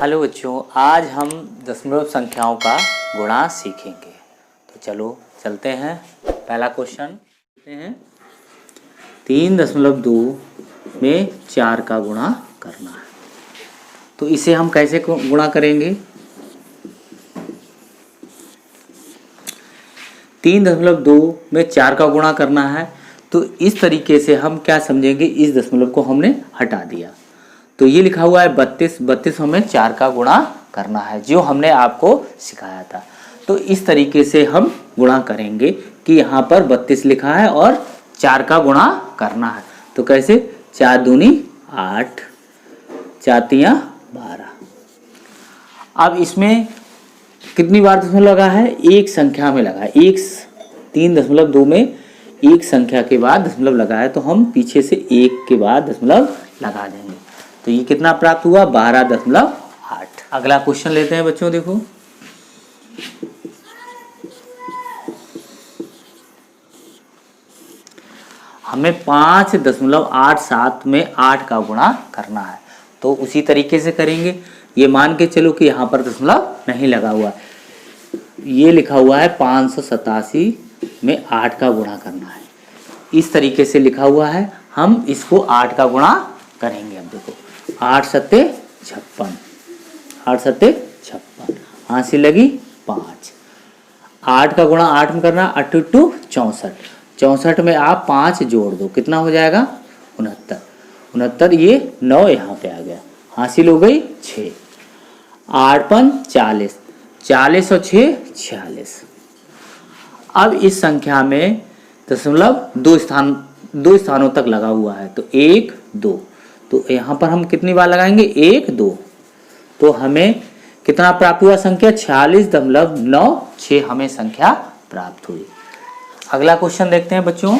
Hello बच्चों, आज हम दशमलव संख्याओं का गुणा सीखेंगे। तो चलो चलते हैं। पहला क्वेश्चन देखते हैं। 3.2 में 4 का गुणा करना है, तो इसे हम कैसे गुणा करेंगे? 3.2 में 4 का गुणा करना है, तो इस तरीके से हम क्या समझेंगे, इस दशमलव को हमने हटा दिया तो ये लिखा हुआ है 32 हमें 4 का गुणा करना है, जो हमने आपको सिखाया था। तो इस तरीके से हम गुणा करेंगे कि यहाँ पर 32 लिखा है और 4 का गुणा करना है। तो कैसे? 4 दूनी 8, 4 तियां 12। अब इसमें कितनी बार दशमलव लगा है? एक संख्या में लगा है। 3.2 में एक संख्या के बाद दशमलव लगा है, तो हम पीछे से एक के बाद दशमलव लगा देंगे। तो ये कितना प्राप्त हुआ? 12.8। अगला क्वेश्चन लेते हैं बच्चों। देखो, हमें 5.87 में 8 का गुणा करना है, तो उसी तरीके से करेंगे। ये मान के चलो कि यहाँ पर दशमलव नहीं लगा हुआ है, ये लिखा हुआ है 587 में 8 का गुणा करना है। इस तरीके से लिखा हुआ है, हम इसको 8 का गुणा करेंगे। अब देखो, 8 सत्ते 56, 8 सत्ते 56, हाँसी लगी 5। 8 का गुणा 8 में करना, 8 टू 64, 64 में आप 5 जोड़ दो, कितना हो जाएगा? 69, 69 ये 9 यहाँ पे आ गया, हासिल हो गई 6। 8 पन 40, 40 और 6 46। अब इस संख्या में दशमलव दो स्थानों तक लगा हुआ है, तो 1 2, तो यहाँ पर हम कितनी बार लगाएंगे? 1 2। तो हमें कितना प्राप्त हुआ संख्या? 46.96 हमें संख्या प्राप्त हुई। अगला क्वेश्चन देखते हैं बच्चों।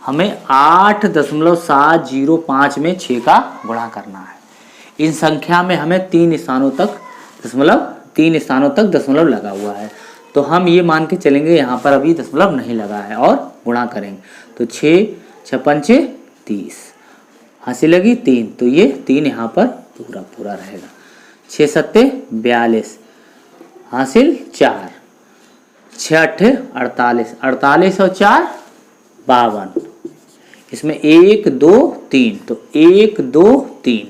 हमें 8.705 में 6 का गुणा करना है। इन संख्या में हमें 3 स्थानों तक दशमलव लगा हुआ है, तो हम ये मान के चलेंगे यहाँ पर अभी दशमलव नहीं लगा है और गुणा करेंगे। तो 6 56 30, हंसी लगी 3, तो ये 3 यहाँ पर पूरा रहेगा। 6 सत्ते 42, हासिल 4, 6 अट्ठे 48, 48 और 4 52। इसमें 1 2 3, तो 1 2 3,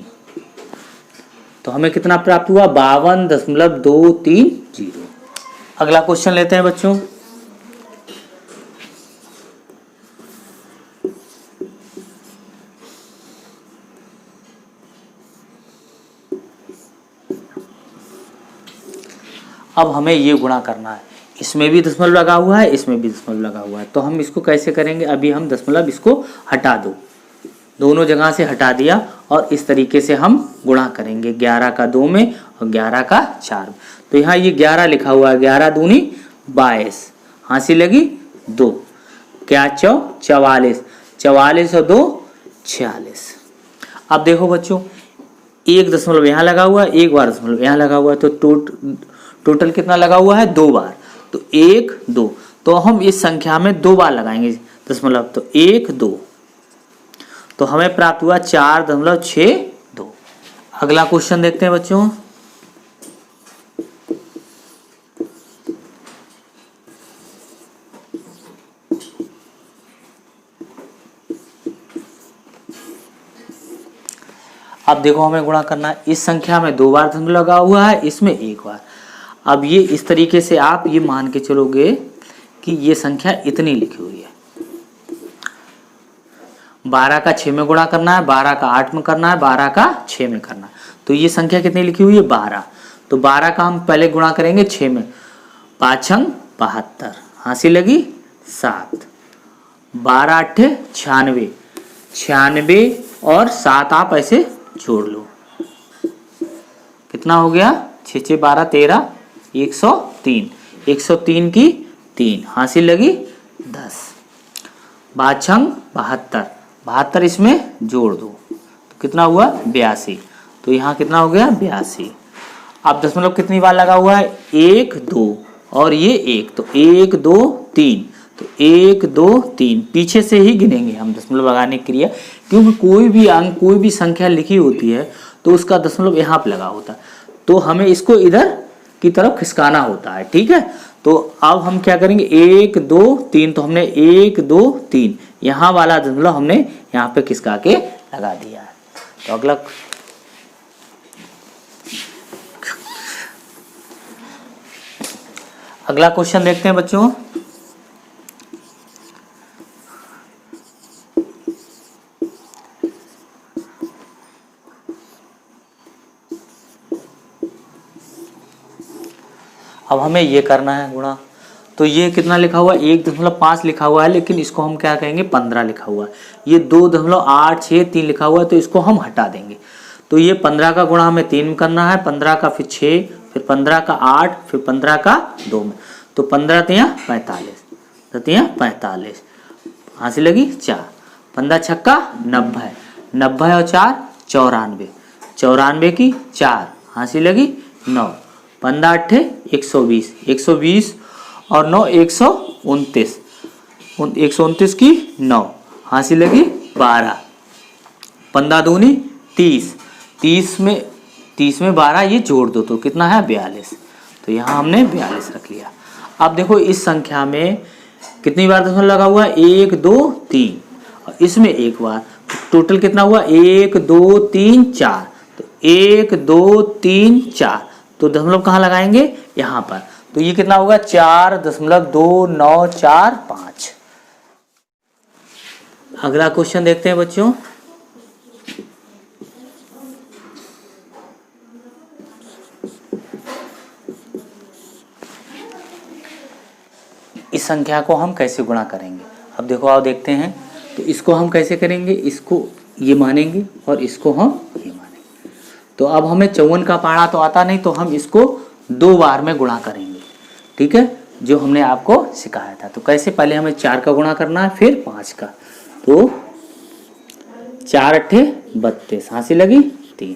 तो हमें कितना प्राप्त हुआ? 52.230। अगला क्वेश्चन लेते हैं बच्चों। अब हमें ये गुणा करना है, इसमें भी दशमलव लगा हुआ है, इसमें भी दशमलव लगा हुआ है, तो हम इसको कैसे करेंगे? अभी हम दशमलव इसको हटा दो, दोनों जगह से हटा दिया और इस तरीके से हम गुणा करेंगे। 11 का 2 में और 11 का 4 में। तो यहाँ ये 11 लिखा हुआ है, 11 दूनी 22, हाँसी लगी 2, क्या 44, 44 और 2 46। अब देखो बच्चों, एक दशमलव यहाँ लगा हुआ है, एक बार दशमलव यहाँ लगा हुआ है, तो टोटल कितना लगा हुआ है? 2 बार। तो 1 2, तो हम इस संख्या में 2 बार लगाएंगे दशमलव, तो 1 2, तो हमें प्राप्त हुआ 4.62। अगला क्वेश्चन देखते हैं बच्चों। अब देखो, हमें गुणा करना है। इस संख्या में 2 बार दशमलव लगा हुआ है, इसमें 1 बार। अब ये इस तरीके से आप ये मान के चलोगे कि ये संख्या इतनी लिखी हुई है। 12 का 6 में गुणा करना है, 12 का 8 में करना है, 12 का 6 में करना है, तो ये संख्या कितनी लिखी हुई है? 12। तो 12 का हम पहले गुणा करेंगे 6 में, 5 72, हाँसी लगी 7, 12 अट्ठे 96, 96 और 7 आप ऐसे जोड़ लो, कितना हो गया? 6 6 12 13, 103, 103 की 3, हाँसी लगी 10, 5 72, 72 इसमें जोड़ दो, तो कितना हुआ? 82। तो यहाँ कितना हो गया? 82। अब दशमलव कितनी बार लगा हुआ है? 1 2, और ये 1, तो 1 2 3, तो 1 2 3 पीछे से ही गिनेंगे हम दशमलव लगाने की क्रिया, क्योंकि कोई भी अंक कोई भी संख्या लिखी होती है तो उसका दशमलव यहाँ पे लगा होता है, तो हमें इसको इधर की तरफ खिसकाना होता है। ठीक है, तो अब हम क्या करेंगे 1 2 3, तो हमने 1 2 3 यहाँ वाला दशमलव हमने यहाँ पे खिसका के लगा दिया है। तो अगला क्वेश्चन देखते हैं बच्चों। अब हमें ये करना है गुणा, तो ये कितना लिखा हुआ है 1.5 लिखा हुआ है, लेकिन इसको हम क्या कहेंगे 15 लिखा हुआ है। ये 2.863 लिखा हुआ है, तो इसको हम हटा देंगे। तो ये 15 का गुणा हमें 3 में करना है, 15 का फिर 6, फिर 15 का 8, फिर 15 का 2 में, तो 15 तिया 45, तो तिया 45, हाँसी लगी 4, 15 छक्का 90, 90 और 4 94, 94 की 4, हाँसी लगी 9, 15 अट्ठे 120, 120 और 9 129, 129 की 9, हाँसी लगी 12, 15 दूनी 30, 30 में 12 ये जोड़ दो तो कितना है 42, तो यहाँ हमने 42 रख लिया। अब देखो इस संख्या में कितनी बार दशमलव लगा हुआ है 1 2 3, और इसमें एक बार, टोटल कितना हुआ 1 2 3 4, तो 1 2 3 4, तो दशमलव कहाँ लगाएंगे यहाँ पर, तो ये कितना होगा 4.2945। अगला क्वेश्चन देखते हैं बच्चों। इस संख्या को हम कैसे गुणा करेंगे, अब देखो आओ देखते हैं। तो इसको हम कैसे करेंगे, इसको ये मानेंगे और इसको हम ये मानेंगे। तो अब हमें 54 का पहाड़ा तो आता नहीं, तो हम इसको 2 बार में गुणा करेंगे। ठीक है, जो हमने आपको सिखाया था। तो कैसे, पहले हमें 4 का गुणा करना है, फिर 5 का, तो 4 अट्ठे 32, हाँसी लगी 3,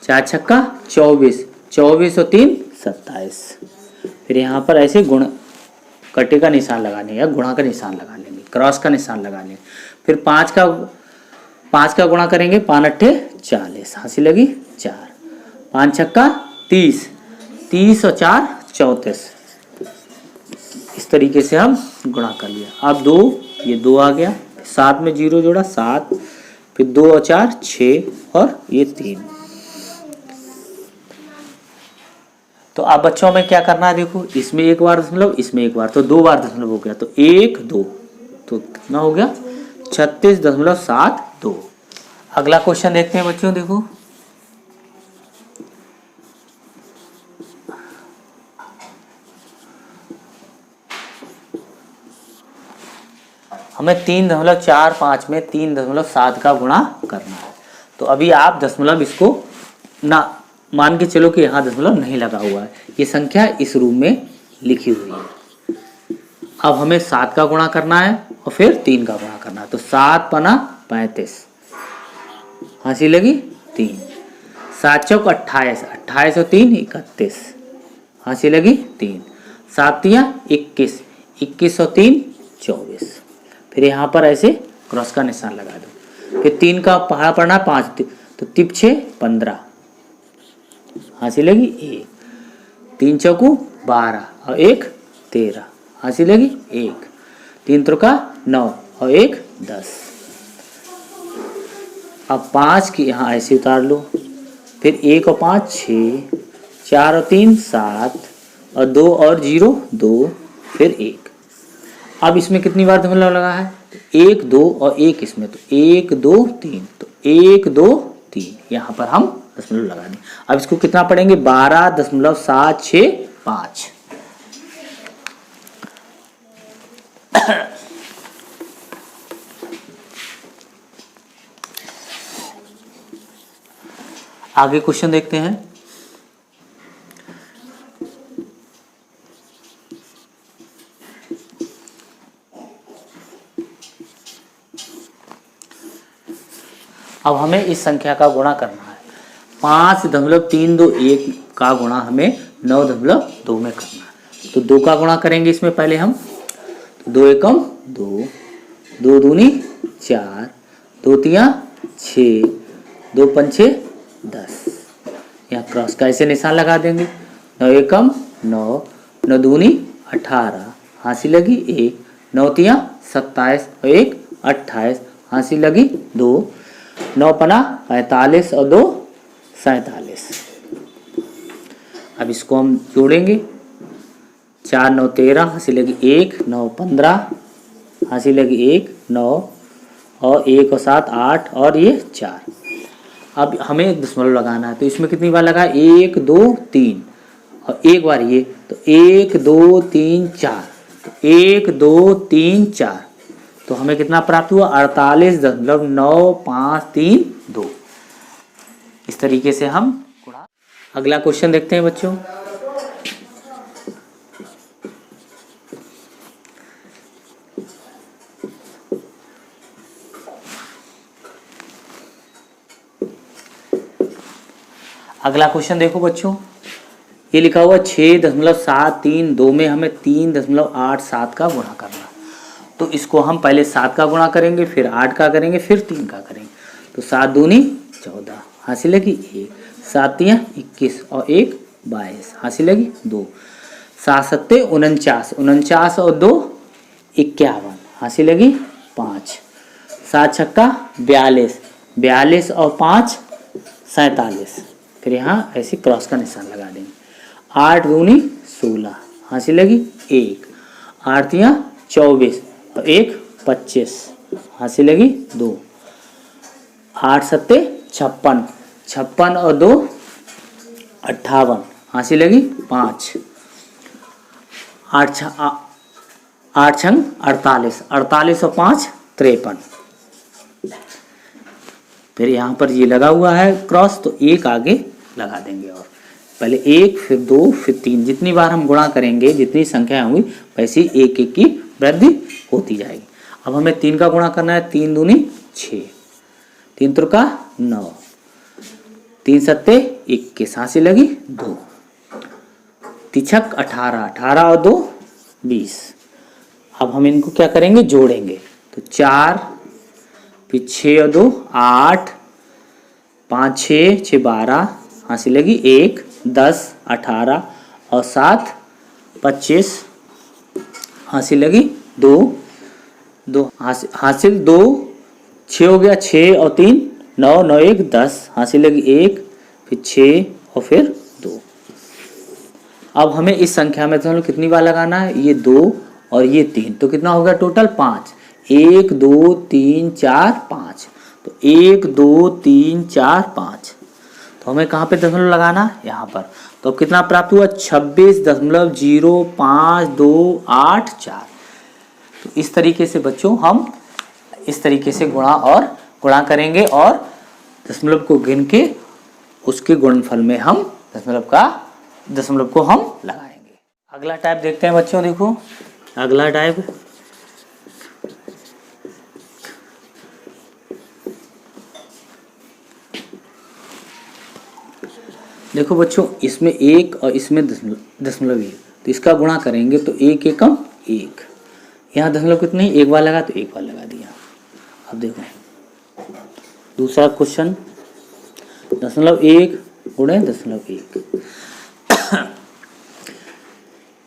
4 छक्का 24, 24 और 3 27, फिर यहाँ पर ऐसे गुण कटे का निशान लगा लेंगे या गुणा का निशान लगा लेंगे, क्रॉस का निशान लगा लेंगे। फिर 5 का गुणा करेंगे, 5 अट्ठे 40, हाँसी लगी 4, 5 छक्का 30, 30 और 4 34, इस तरीके से हम गुणा कर लिया। अब 2, ये 2 आ गया, 7 में 0 जोड़ा 7, फिर 2 और 4 6 और ये 3। तो अब बच्चों में क्या करना है, देखो इसमें एक बार दशमलव, इसमें एक बार, तो 2 बार दशमलव हो गया, तो 1 2, तो कितना हो गया 36.72। अगला क्वेश्चन देखते हैं बच्चों। देखो हमें 3.45 में 3.7 का गुणा करना है। तो अभी आप दशमलव इसको ना मान के चलो कि यहाँ दशमलव नहीं लगा हुआ है, ये संख्या इस रूम में लिखी हुई है। अब हमें 7 का गुणा करना है और फिर 3 का गुणा करना है, तो 7 पना 35, हाँसी लगी 3, 7 चौक 28, 28 और 3 31, हाँसी लगी 3, 7 तिया 21, 21 और 3 24, फिर यहाँ पर ऐसे क्रॉस का निशान लगा दो। फिर 3 का पहाड़ा पड़ना 5, तो 3 6 15, हाँसी लगी 1, 3 चौकू 12 और 1 13, हाँसी लगी 1, 3 त्रिका 9 और 1 10। अब 5 की यहाँ ऐसे उतार लो, फिर 1 और 5 6, 4 और 3 7 और 2 और 0 2, फिर 1। अब इसमें कितनी बार दशमलव लगा है, 1 2 और 1 इसमें, तो 1 2 3, तो 1 2 3 यहाँ पर हम दशमलव लगा दें। अब इसको कितना पढ़ेंगे 12.765। आगे क्वेश्चन देखते हैं। अब हमें इस संख्या का गुणा करना है। 5.321 का गुणा हमें 9.2 में करना है। तो 2 का गुणा करेंगे इसमें पहले हम, तो 2 एकम 2, 2 दूनी 4, 2 तिया 6, 2 पंछे 10। यहाँ क्रॉस का ऐसे निशान लगा देंगे। 9 एकम 9, 9 दूनी 18, हाँसी लगी 1, 9 तिया 27 और 1 28, हाँसी लगी 2, 9 पना 45 और 2 47। अब इसको हम जोड़ेंगे। 4 9 13, हाँसी लगी 1, 9 15, हाँसी लगी 1, 9 और 1 और 7 8 और ये 4। अब हमें दशमलव लगाना है, तो इसमें कितनी बार लगा, 1 2 3 और एक बार ये, तो 1 2 3 4, तो 1 2 3 4, तो हमें कितना प्राप्त हुआ, 48.9532। इस तरीके से हम गुणा। अगला क्वेश्चन देखते हैं बच्चों। अगला क्वेश्चन देखो बच्चों, ये लिखा हुआ 6.732 में हमें 3.87 का गुणा करना। तो इसको हम पहले 7 का गुणा करेंगे, फिर 8 का करेंगे, फिर 3 का करेंगे। तो 7 दूनी 14, हाँसी लगी 1, 7 तिया 21 और 1 22, हाँसी लगी 2, 7 सत्ते 49, 49 और 2 51, हाँसी लगी 5, 7 छक्का 42, 42 और 5 47। फिर यहाँ ऐसे क्रॉस का निशान लगा देंगे। 8 दूनी 16, हाँसी लगी 1, 8 तिया 24 और 1 25, हाँसी लगी 2, 8 सत्ते 56, 56 और 2 58, हाँसी लगी 5, 8 छंग 48, 48 और 5 53। फिर यहाँ पर ये लगा हुआ है क्रॉस, तो 1 आगे लगा देंगे। और पहले 1 फिर 2 फिर 3, जितनी बार हम गुणा करेंगे, जितनी संख्या होंगी वैसी 1 1 की वृद्धि होती जाएगी। अब हमें 3 का गुणा करना है। 3 दूनी 6, 3 त्रिका 9, 3 सत्ते 21, हाँसी लगी 2, तिछक 18, 18 और 2 20। अब हम इनको क्या करेंगे, जोड़ेंगे। तो 4 फिर 6 और 2 8, 5 6 6 12, हाँसी लगी 1 10 18 और 7 25, हाँसी लगी 2 2, हासिल 2, 6 हो गया, 6 और 3 9 9 1 10, हाँसी लगी 1 फिर 6 और फिर 2। अब हमें इस संख्या में तो कितनी बार लगाना है, ये 2 और ये 3, तो कितना हो गया टोटल 5। 1 2 3 4 5, तो 1 2 3 4 5। तो हमें कहाँ पे दशमलव लगाना है, यहाँ पर। तो अब कितना प्राप्त हुआ, 26.0528 तो इस तरीके से बच्चों हम इस तरीके से गुणा करेंगे और दशमलव को गिन के उसके गुणनफल में हम दशमलव को हम लगाएंगे। अगला टाइप देखते हैं बच्चों। देखो अगला टाइप, देखो बच्चों, इसमें 1 और इसमें दशमलव 1, तो इसका गुणा करेंगे तो 1 एकम 1। यहाँ दशमलव कितनी, एक बार लगा तो एक बार लगा दिया। अब देखो दूसरा क्वेश्चन, 0.1 गुणे 0.1,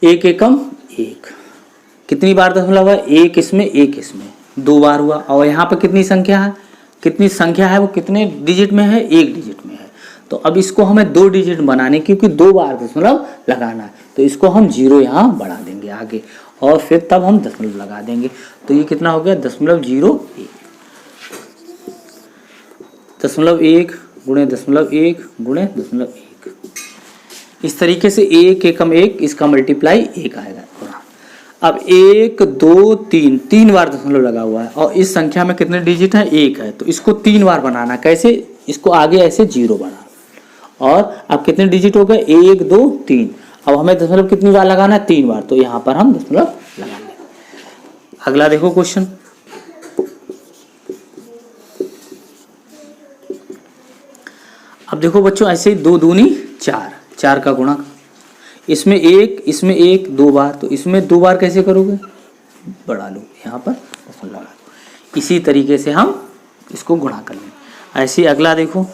1 एकम 1। कितनी बार दशमलव है, 1 इसमें 1 इसमें, 2 बार हुआ। और यहाँ पे कितनी संख्या है, वो कितने डिजिट में है, 1 डिजिट में है। तो अब इसको हमें 2 डिजिट बनाने, क्योंकि 2 बार दशमलव लगाना है, तो इसको हम 0 यहाँ बढ़ा देंगे आगे और फिर तब हम दशमलव लगा देंगे। तो ये कितना हो गया, 0.01, 0.1 गुणे 0.1 गुणे 0.1। इस तरीके से 1 एकम 1, इसका मल्टीप्लाई 1 आएगा। अब 1 2 3, 3 बार दशमलव लगा हुआ है और इस संख्या में कितने डिजिट है, 1 है, तो इसको 3 बार बनाना। कैसे, इसको आगे ऐसे 0 बना। और अब कितने डिजिट हो गए, 1 2 3। अब हमें दशमलव कितनी बार लगाना है, 3 बार, तो यहाँ पर हम दशमलव लगा लेंगे। अगला देखो क्वेश्चन, अब देखो बच्चों, ऐसे 2 दूनी 4, 4 का गुणा, इसमें एक 2 बार, तो इसमें 2 बार कैसे करोगे, बढ़ा लो यहाँ पर दशमलव लगा दो। इसी तरीके से हम इसको गुणा कर लेंगे। ऐसे अगला देखो,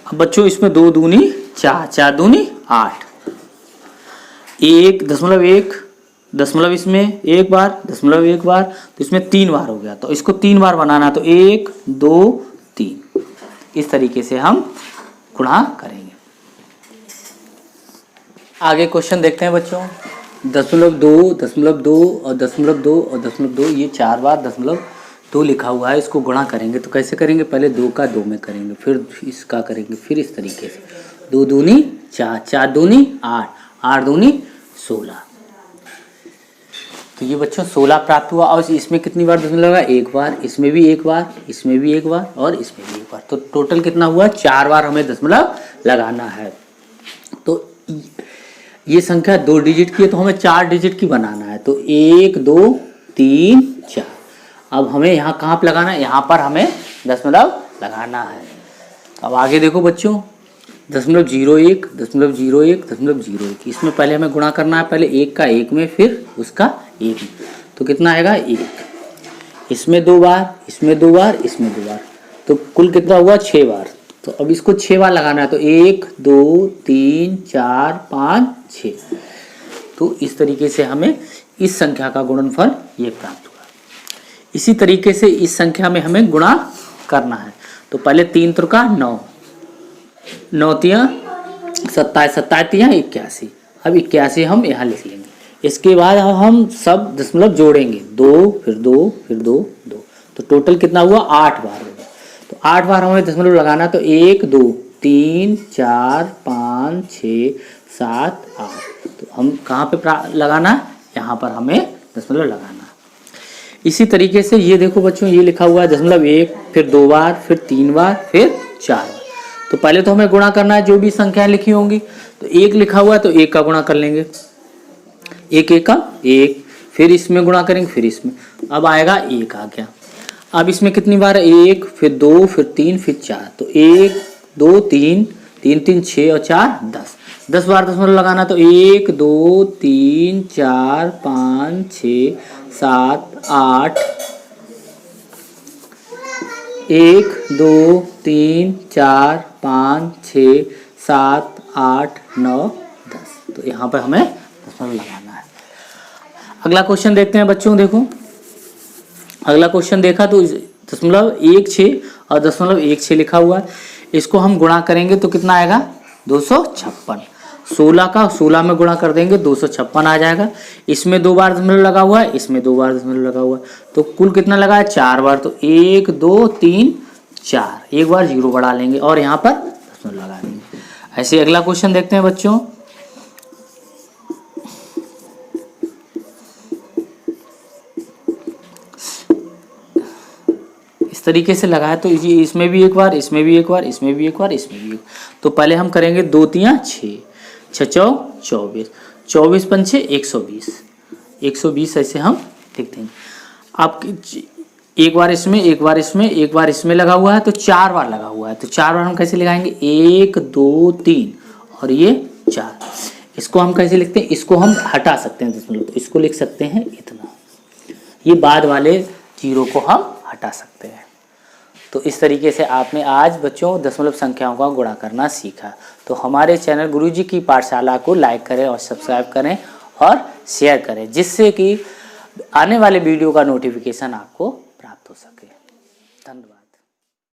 अब बच्चों इसमें 2 दूनी 4, 4 दूनी 8, 1.1 दशमलव इसमें एक बार, दशमलव एक बार, तो इसमें 3 बार हो गया। तो इसको 3 बार बनाना, तो 1 2 3, इस तरीके से हम गुणा करेंगे। आगे क्वेश्चन देखते हैं बच्चों। 0.2, 0.2 और 0.2 और 0.2, ये 4 बार 0.2 लिखा हुआ है। इसको गुणा करेंगे तो कैसे करेंगे, पहले 2 का 2 में करेंगे, फिर इसका करेंगे, फिर इस तरीके से 2 दूनी 4, 4 दूनी 8, 8 दूनी 16। तो ये बच्चों 16 प्राप्त हुआ। और इसमें कितनी बार दशमलव लगा, एक बार, इसमें भी एक बार, इसमें भी एक बार और इसमें भी एक बार। तो टोटल कितना हुआ, 4 बार हमें दशमलव लगाना है। तो ये संख्या 2 डिजिट की है, तो हमें 4 डिजिट की बनाना है। तो 1 2 3 4। अब हमें यहाँ कहाँ पे लगाना है, यहाँ पर हमें दशमलव लगाना है। अब आगे देखो बच्चों, 0.01, 0.01, 0.01, इसमें पहले हमें गुणा करना है, पहले 1 का 1 में, फिर उसका 1 में। तो कितना आएगा 1, इसमें 2 बार, इसमें 2 बार, इसमें 2 बार, तो कुल कितना हुआ 6 बार। तो अब इसको 6 बार लगाना है, तो 1 2 3 4 5 6। तो इस तरीके से हमें इस संख्या का गुणनफल ये प्राप्त हुआ। इसी तरीके से इस संख्या में हमें गुणा करना है। तो पहले 3 त्रिका 9, 9 तिया 27, 27 तिया 81। अब 81 हम यहाँ लिख लेंगे। इसके बाद हम सब दशमलव जोड़ेंगे, 2 फिर 2 फिर 2 2, तो टोटल कितना हुआ 8 बार होगा। तो 8 बार हमें दशमलव लगाना, तो 1 2 3 4 5 6 7 8। तो हम कहाँ पे लगाना है, यहाँ पर हमें दशमलव लगाना। इसी तरीके से ये देखो बच्चों, ये लिखा हुआ है 0.1, फिर 2 बार, फिर 3 बार, फिर 4 बार। तो पहले तो हमें गुणा करना है जो भी संख्याएं लिखी होंगी। तो 1 लिखा हुआ है, तो 1 का गुणा कर लेंगे, 1 1 का 1, फिर इसमें गुणा करेंगे, फिर इसमें, अब आएगा 1 आ गया। अब इसमें कितनी बार है, 1 फिर 2 फिर 3 फिर 4। तो 1 2 3 3 3 6 और 4 10, 10 बार दशमलव लगाना। तो 1 2 3 4 5 6 7 8, 1 2 3 4 5 6 7 8 9 10। तो यहाँ पर हमें दशमलव लगाना है। अगला क्वेश्चन देखते हैं बच्चों। देखो अगला क्वेश्चन देखा तो 0.16 और 0.16 लिखा हुआ है। इसको हम गुणा करेंगे तो कितना आएगा 256। 16 का 16 में गुणा कर देंगे 256 आ जाएगा। इसमें 2 बार दशमलव लगा हुआ है, इसमें 2 बार दशमलव लगा हुआ है, तो कुल कितना लगा है 4 बार। तो 1 2 3 4, एक बार 0 बढ़ा लेंगे और यहाँ पर दशमलव लगा देंगे। ऐसे अगला क्वेश्चन देखते हैं बच्चों। इस तरीके से लगाया तो इसमें भी एक बार, इसमें भी एक बार, इसमें भी एक बार, इसमें भी एक। तो पहले हम करेंगे 2 तिया 6, 6 चौ 24, 24 पंचे 120, 120 ऐसे हम लिख देंगे। आप एक बार इसमें, एक बार इसमें, एक बार इसमें लगा हुआ है, तो 4 बार लगा हुआ है। तो 4 बार हम कैसे लगाएंगे, 1 2 3 और ये 4। इसको हम कैसे लिखते हैं, इसको हम हटा सकते हैं दशमलव, तो इसको लिख सकते हैं इतना। ये बाद वाले 0 को हम हटा सकते हैं। तो इस तरीके से आपने आज बच्चों दशमलव संख्याओं का गुणा करना सीखा। तो हमारे चैनल गुरुजी की पाठशाला को लाइक करें और सब्सक्राइब करें और शेयर करें, जिससे कि आने वाले वीडियो का नोटिफिकेशन आपको प्राप्त हो सके। धन्यवाद।